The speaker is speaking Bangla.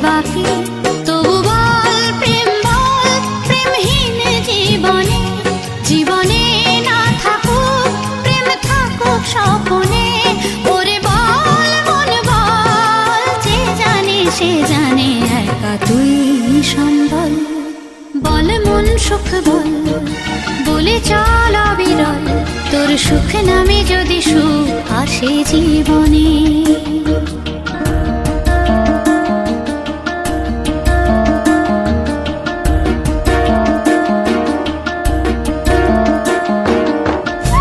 বাকি, তবু বল প্রেম বল, প্রেমহীন জীবনে, জীবনে না থাকুক প্রেম, থাকুক স্বপনে। ওরে বল মন বল, যে জানে সে জানে, একা তুই সম্বল। বল মন সুখ বল, বলে চল অবিরল, তোর সুখ নামে যদি সুখ আসে জীবনে।